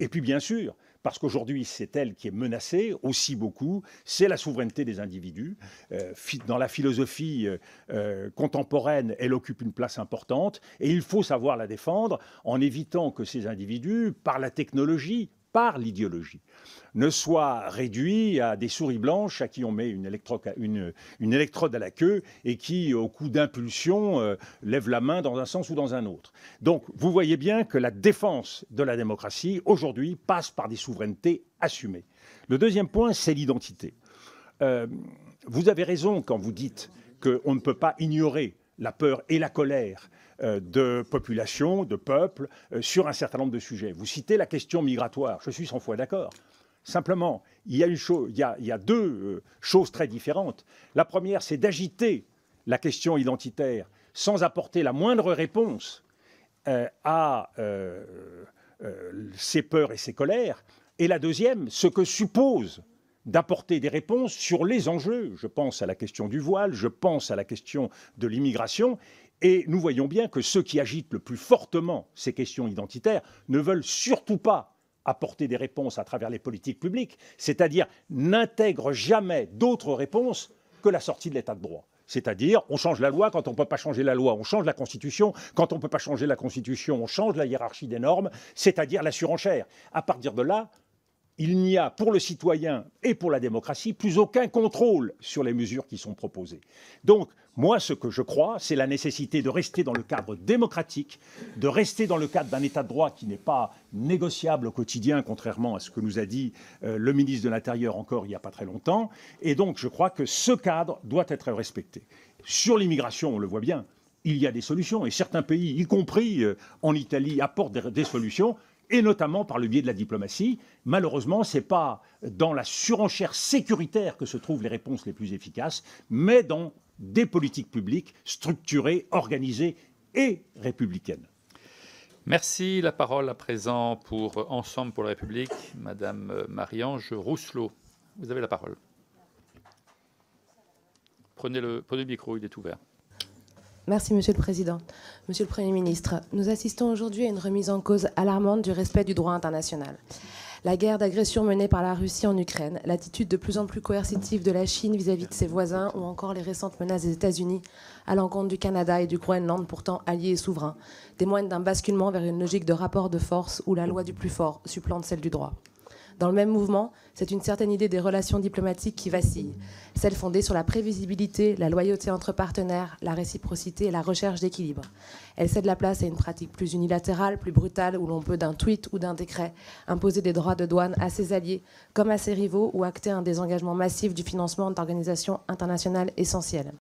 Et puis bien sûr, parce qu'aujourd'hui c'est elle qui est menacée aussi beaucoup, c'est la souveraineté des individus. Dans la philosophie contemporaine, elle occupe une place importante et il faut savoir la défendre en évitant que ces individus, par la technologie, par l'idéologie, ne soient réduits à des souris blanches à qui on met une électrode à la queue et qui, au coup d'impulsion, lèvent la main dans un sens ou dans un autre. Donc, vous voyez bien que la défense de la démocratie, aujourd'hui, passe par des souverainetés assumées. Le deuxième point, c'est l'identité. Vous avez raison quand vous dites qu'on ne peut pas ignorer la peur et la colère de populations, de peuples, sur un certain nombre de sujets. Vous citez la question migratoire. Je suis 100 fois d'accord. Simplement, il y a deux choses très différentes. La première, c'est d'agiter la question identitaire sans apporter la moindre réponse à ces peurs et ces colères. Et la deuxième, ce que suppose d'apporter des réponses sur les enjeux. Je pense à la question du voile, je pense à la question de l'immigration. Et nous voyons bien que ceux qui agitent le plus fortement ces questions identitaires ne veulent surtout pas apporter des réponses à travers les politiques publiques, c'est-à-dire n'intègrent jamais d'autres réponses que la sortie de l'état de droit. C'est-à-dire, on change la loi quand on ne peut pas changer la loi, on change la Constitution quand on ne peut pas changer la Constitution, on change la hiérarchie des normes, c'est-à-dire la surenchère. À partir de là, il n'y a pour le citoyen et pour la démocratie plus aucun contrôle sur les mesures qui sont proposées. Donc, moi, ce que je crois, c'est la nécessité de rester dans le cadre démocratique, de rester dans le cadre d'un état de droit qui n'est pas négociable au quotidien, contrairement à ce que nous a dit le ministre de l'Intérieur encore il n'y a pas très longtemps. Et donc, je crois que ce cadre doit être respecté. Sur l'immigration, on le voit bien, il y a des solutions. Et certains pays, y compris en Italie, apportent des solutions, et notamment par le biais de la diplomatie. Malheureusement, ce n'est pas dans la surenchère sécuritaire que se trouvent les réponses les plus efficaces, mais dans des politiques publiques structurées, organisées et républicaines. Merci. La parole à présent pour Ensemble pour la République, Madame Marie-Ange Rousselot. Vous avez la parole. Prenez le micro, il est ouvert. Merci, Monsieur le Président. Monsieur le Premier ministre, nous assistons aujourd'hui à une remise en cause alarmante du respect du droit international. La guerre d'agression menée par la Russie en Ukraine, l'attitude de plus en plus coercitive de la Chine vis-à-vis de ses voisins ou encore les récentes menaces des États-Unis à l'encontre du Canada et du Groenland, pourtant alliés et souverains, témoignent d'un basculement vers une logique de rapport de force où la loi du plus fort supplante celle du droit. Dans le même mouvement, c'est une certaine idée des relations diplomatiques qui vacille, celle fondée sur la prévisibilité, la loyauté entre partenaires, la réciprocité et la recherche d'équilibre. Elle cède la place à une pratique plus unilatérale, plus brutale, où l'on peut d'un tweet ou d'un décret imposer des droits de douane à ses alliés comme à ses rivaux ou acter un désengagement massif du financement d'organisations internationales essentielles.